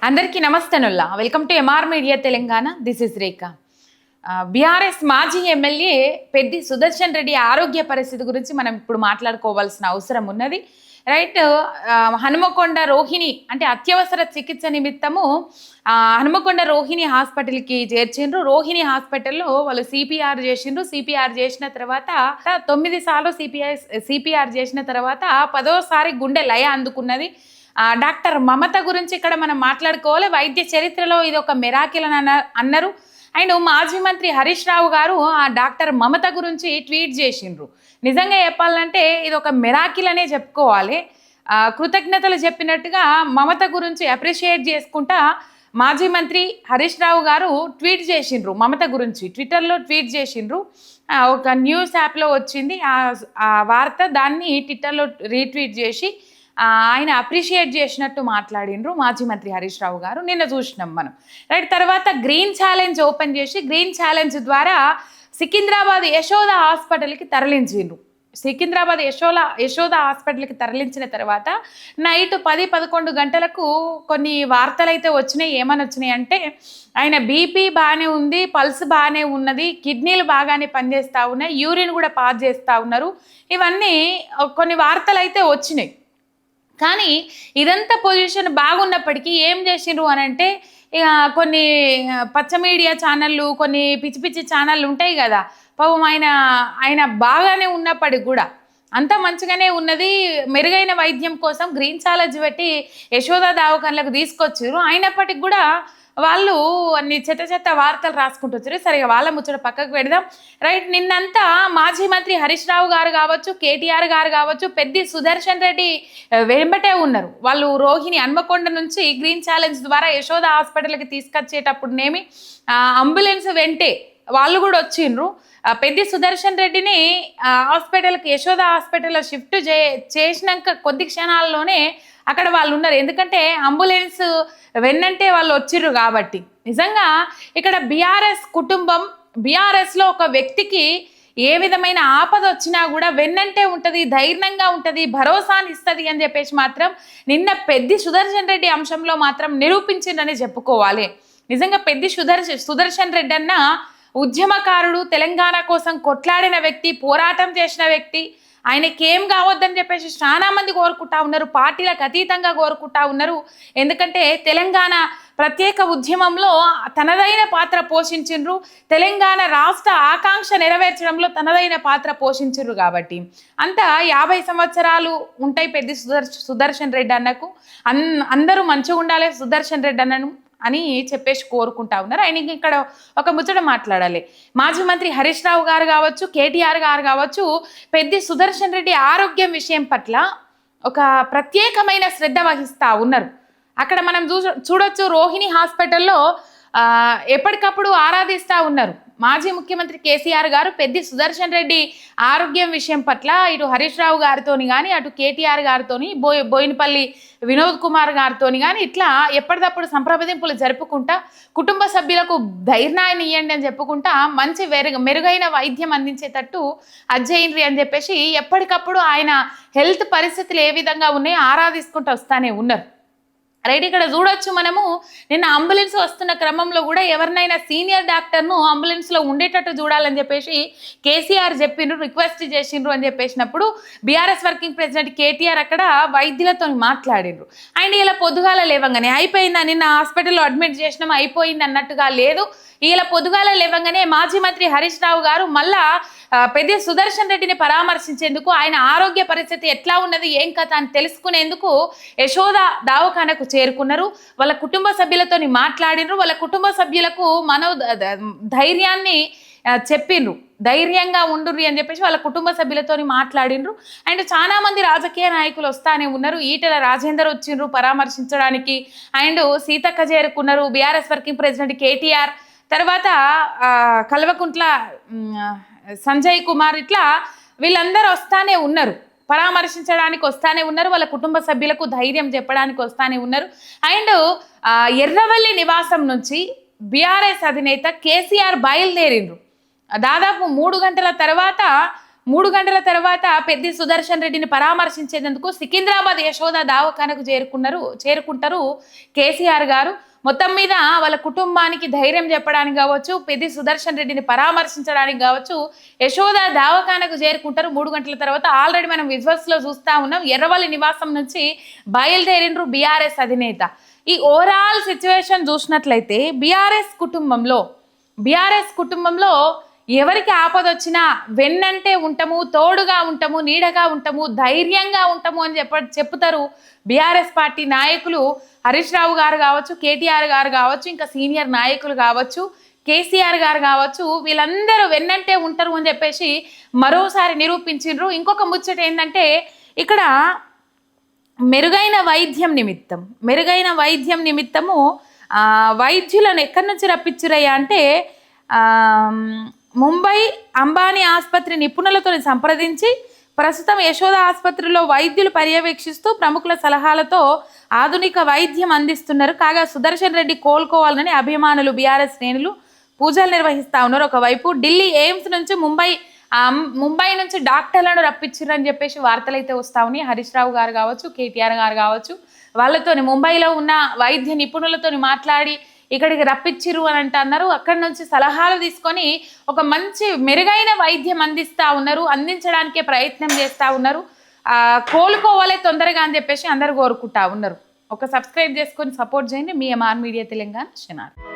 అందరికీ నమస్తేనుల్లా. Welcome to MR media Telangana. This is Rekha. BRS మాజీ ఎమ్మెల్యే పెద్ది సుదర్శన్ రెడ్డి ఆరోగ్య పరిస్థితి గురించి మనం ఇప్పుడు మాట్లాడుకోవాల్సిన అవసరం ఉన్నది. రైట్. హనుమకొండ రోహిణి అంటే అత్యవసర చికిత్స నిమిత్తము హనుమకొండ రోహిణి హాస్పిటల్కి చేర్చిండ్రు. రోహిణి హాస్పిటల్లో వాళ్ళు సిపిఆర్ చేసిండ్రు. సిపిఆర్ చేసిన తర్వాత 9 సార్లు సిపిఆర్ చేసిన తర్వాత 10వసారి గుండె లయ అందుకున్నది. డాక్టర్ మమత గురించి ఇక్కడ మనం మాట్లాడుకోవాలి. వైద్య చరిత్రలో ఇది ఒక మిరాకిల్ అని అన్నారు. అండ్ మాజీ మంత్రి హరీష్ రావు గారు ఆ డాక్టర్ మమత గురించి ట్వీట్ చేసిండ్రు. నిజంగా చెప్పాలంటే ఇది ఒక మిరాకిల్ అనే చెప్పుకోవాలి. కృతజ్ఞతలు చెప్పినట్టుగా మమత గురించి అప్రిషియేట్ చేసుకుంటా మాజీ మంత్రి హరీష్ రావు గారు ట్వీట్ చేసిండ్రు. మమత గురించి ట్విట్టర్లో ట్వీట్ చేసిండ్రు. ఒక న్యూస్ యాప్లో వచ్చింది ఆ వార్త. దాన్ని ట్విట్టర్లో రీట్వీట్ చేసి ఆయన అప్రిషియేట్ చేసినట్టు మాట్లాడిండ్రు మాజీ మంత్రి హరీష్ రావు గారు. నిన్న చూసినాం మనం. రైట్. తర్వాత గ్రీన్ ఛాలెంజ్ ఓపెన్ చేసి గ్రీన్ ఛాలెంజ్ ద్వారా సికింద్రాబాద్ యశోద హాస్పిటల్కి తరలించిండ్రు. సికింద్రాబాద్ యశోద హాస్పిటల్కి తరలించిన తర్వాత నైట్ 10-11 గంటలకు కొన్ని వార్తలు అయితే వచ్చినాయి. ఏమని వచ్చినాయి అంటే ఆయన బీపీ బాగానే ఉంది, పల్స్ బాగానే ఉన్నది, కిడ్నీలు బాగానే పనిచేస్తూ ఉన్నాయి, యూరిన్ కూడా పాస్ చేస్తూ ఉన్నారు. ఇవన్నీ కొన్ని వార్తలు అయితే వచ్చినాయి. కానీ ఇదంతా పొజిషన్ బాగున్నప్పటికీ ఏం చేసిండ్రు అని అంటే ఇక కొన్ని పచ్చ మీడియా ఛానళ్ళు, కొన్ని పిచ్చి పిచ్చి ఛానళ్ళు ఉంటాయి కదా, పాపం ఆయన బాగానే ఉన్నప్పటికి కూడా అంత మంచిగానే ఉన్నది. మెరుగైన వైద్యం కోసం గ్రీన్ ఛాలెంజ్ పెట్టి యశోద దవాఖానలకు తీసుకొచ్చారు. అయినప్పటికి కూడా వాళ్ళు అన్ని చెత్త వార్తలు రాసుకుంటూ వచ్చారు. సరే, వాళ్ళ ముచ్చట పక్కకు పెడదాం. రైట్. నిన్నంతా మాజీ మంత్రి హరీష్ రావు గారు కావచ్చు, కేటీఆర్ గారు కావచ్చు, పెద్ది సుదర్శన్ రెడ్డి వెంబటే ఉన్నారు. వాళ్ళు రోహిణి హన్మకొండ నుంచి గ్రీన్ ఛాలెంజ్ ద్వారా యశోద హాస్పిటల్కి తీసుకొచ్చేటప్పుడునేమి అంబులెన్స్ వెంటే వాళ్ళు కూడా వచ్చిండ్రు. పెద్ది సుదర్శన్ రెడ్డిని హాస్పిటల్కి యశోద హాస్పిటల్లో షిఫ్ట్ చేసినాక కొద్ది క్షణాల్లోనే అక్కడ వాళ్ళు ఉన్నారు. ఎందుకంటే అంబులెన్స్ వెన్నంటే వాళ్ళు వచ్చిర్రు కాబట్టి. నిజంగా ఇక్కడ బీఆర్ఎస్ కుటుంబం, బీఆర్ఎస్లో ఒక వ్యక్తికి ఏ విధమైన ఆపద వచ్చినా కూడా వెన్నంటే ఉంటుంది, ధైర్యంగా ఉంటుంది, భరోసాని ఇస్తుంది అని చెప్పేసి మాత్రం నిన్న పెద్ది సుదర్శన్ రెడ్డి అంశంలో మాత్రం నిరూపించిందని చెప్పుకోవాలి. నిజంగా పెద్ది సుదర్శన్ రెడ్డి అన్న ఉద్యమకారుడు, తెలంగాణ కోసం కొట్లాడిన వ్యక్తి, పోరాటం చేసిన వ్యక్తి. ఆయనకేం కావద్దని చెప్పేసి చాలా మంది కోరుకుంటా ఉన్నారు, పార్టీలకు అతీతంగా కోరుకుంటా ఉన్నారు. ఎందుకంటే తెలంగాణ ప్రత్యేక ఉద్యమంలో తనదైన పాత్ర పోషించిండ్రు, తెలంగాణ రాష్ట్ర ఆకాంక్ష నెరవేర్చడంలో తనదైన పాత్ర పోషించిండ్రు. కాబట్టి అంతా 50 సంవత్సరాలు ఉంటాయి పెద్ద సుదర్శన్ రెడ్డి అన్నకు. అందరూ మంచిగా ఉండాలి సుదర్శన్ రెడ్డి అన్నను అని చెప్పేసి కోరుకుంటా ఉన్నారు. ఆయన ఇక్కడ ఒక ముచ్చట మాట్లాడాలి. మాజీ మంత్రి హరీష్ రావు గారు కావచ్చు, కేటీఆర్ గారు కావచ్చు, పెద్ది సుదర్శన్ రెడ్డి ఆరోగ్యం విషయం పట్ల ఒక ప్రత్యేకమైన శ్రద్ధ వహిస్తూ ఉన్నారు. అక్కడ మనం చూడొచ్చు, రోహిణి హాస్పిటల్లో ఎప్పటికప్పుడు ఆరాధిస్తూ ఉన్నారు. మాజీ ముఖ్యమంత్రి కేసీఆర్ గారు పెద్ది సుదర్శన్ రెడ్డి ఆరోగ్యం విషయం పట్ల ఇటు హరీష్ రావు గారితోని కానీ, అటు కేటీఆర్ గారితోని, బోయినపల్లి వినోద్ కుమార్ గారితోని కానీ ఇట్లా ఎప్పటికప్పుడు సంప్రదింపులు జరుపుకుంటా కుటుంబ సభ్యులకు ధైర్యాన్ని ఇవ్వండి అని చెప్పుకుంటా మంచి మెరుగైన వైద్యం అందించేటట్టు అజ్జయిండ్రి అని చెప్పేసి ఎప్పటికప్పుడు ఆయన హెల్త్ పరిస్థితులు ఏ విధంగా ఉన్నాయో ఆరాధించుకుంటూ వస్తానే ఉన్నారు. రైట్. ఇక్కడ చూడొచ్చు మనము నిన్న అంబులెన్స్ వస్తున్న క్రమంలో కూడా ఎవరినైనా సీనియర్ డాక్టర్ను అంబులెన్స్లో ఉండేటట్టు చూడాలని చెప్పేసి కేసీఆర్ చెప్పిండ్రు, రిక్వెస్ట్ చేసిండ్రు అని చెప్పేసినప్పుడు బీఆర్ఎస్ వర్కింగ్ ప్రెసిడెంట్ కేటీఆర్ అక్కడ వైద్యులతో మాట్లాడిండ్రు. అండ్ ఇలా పొద్దుగాల లేవంగానే అయిపోయిందా, నిన్న హాస్పిటల్లో అడ్మిట్ చేసినాం అయిపోయింది అన్నట్టుగా లేదు. ఇలా పొద్దుగాల లేవంగానే మాజీ మంత్రి హరీష్ రావు గారు మళ్ళా పెద్ద సుదర్శన్ రెడ్డిని పరామర్శించేందుకు, ఆయన ఆరోగ్య పరిస్థితి ఎట్లా ఉన్నది, ఏం కథ అని తెలుసుకునేందుకు యశోద దవాఖానకు చేరుకున్నారు. వాళ్ళ కుటుంబ సభ్యులతో మాట్లాడినరు. వాళ్ళ కుటుంబ సభ్యులకు ధైర్యాన్ని చెప్పిండ్రు, ధైర్యంగా ఉండుర్రి అని చెప్పేసి వాళ్ళ కుటుంబ సభ్యులతో మాట్లాడినరు. అండ్ చాలా మంది రాజకీయ నాయకులు వస్తానే ఉన్నారు. ఈటెల రాజేందర్ వచ్చిండ్రు పరామర్శించడానికి, అండ్ సీతక్క చేరుకున్నారు, బీఆర్ఎస్ వర్కింగ్ ప్రెసిడెంట్ కేటీఆర్, తర్వాత కల్వకుంట్ల సంజయ్ కుమార్, ఇట్లా వీళ్ళందరూ వస్తానే ఉన్నారు, పరామర్శించడానికి వస్తానే ఉన్నారు, వాళ్ళ కుటుంబ సభ్యులకు ధైర్యం చెప్పడానికి వస్తానే ఉన్నారు. అండ్ ఎర్రవల్లి నివాసం నుంచి బీఆర్ఎస్ అధినేత కేసీఆర్ బయలుదేరిండ్రు. దాదాపు 3 గంటల తర్వాత 3 గంటల తర్వాత పెద్ది సుదర్శన్ రెడ్డిని పరామర్శించేందుకు సికింద్రాబాద్ యశోద దవాఖానకు చేరుకుంటారు కేసీఆర్ గారు. మొత్తం మీద వాళ్ళ కుటుంబానికి ధైర్యం చెప్పడానికి కావచ్చు, పెద్ది సుదర్శన్ రెడ్డిని పరామర్శించడానికి కావచ్చు, యశోద దవాఖానకు చేరుకుంటారు 3 గంటల తర్వాత. ఆల్రెడీ మనం విజువల్స్ లో చూస్తా ఉన్నాం. ఎర్రవల్లి నివాసం నుంచి బయలుదేరినరు బీఆర్ఎస్ అధినేత. ఈ ఓవరాల్ సిచ్యువేషన్ చూసినట్లయితే బీఆర్ఎస్ కుటుంబంలో ఎవరికి ఆపదొచ్చినా వెన్నంటే ఉంటాము, తోడుగా ఉంటాము, నీడగా ఉంటాము, ధైర్యంగా ఉంటాము అని చెప్తారు బీఆర్ఎస్ పార్టీ నాయకులు. హరీష్ రావు గారు కావచ్చు, కేటీఆర్ గారు కావచ్చు, ఇంకా సీనియర్ నాయకులు కావచ్చు, కేసీఆర్ గారు కావచ్చు, వీళ్ళందరూ వెన్నంటే ఉంటారు అని చెప్పేసి మరోసారి నిరూపించిండ్రు. ఇంకొక ముచ్చట ఏంటంటే ఇక్కడ మెరుగైన వైద్యం నిమిత్తము వైద్యులను ఎక్కడి నుంచి రప్పించురయ్యా అంటే ముంబై అంబానీ ఆసుపత్రి నిపుణులతో సంప్రదించి ప్రస్తుతం యశోద ఆసుపత్రిలో వైద్యులు పర్యవేక్షిస్తూ ప్రముఖుల సలహాలతో ఆధునిక వైద్యం అందిస్తున్నారు. కాగా సుదర్శన్ రెడ్డి కోలుకోవాలని అభిమానులు బీఆర్ఎస్ శ్రేణులు పూజలు నిర్వహిస్తా ఉన్నారు. ఒకవైపు ఢిల్లీ ఎయిమ్స్ నుంచి ముంబై నుంచి డాక్టర్లను రప్పించారని చెప్పేసి వార్తలు అయితే వస్తా ఉన్నాయి. హరీష్ రావు గారు కావచ్చు, కేటీఆర్ గారు కావచ్చు, వాళ్ళతోని ముంబైలో ఉన్న వైద్య నిపుణులతోని మాట్లాడి ఇక్కడికి రప్పించిరు అని అంటున్నారు. అక్కడి నుంచి సలహాలు తీసుకొని ఒక మంచి మెరుగైన వైద్యం అందించడానికే ప్రయత్నం చేస్తూ ఉన్నారు. కోలుకోవాలి తొందరగా అని చెప్పేసి అందరు కోరుకుంటా ఉన్నారు. ఒక సబ్స్క్రైబ్ చేసుకొని సపోర్ట్ చేయండి. మీ ఎంఆర్ మీడియా తెలంగాణ ఛానల్.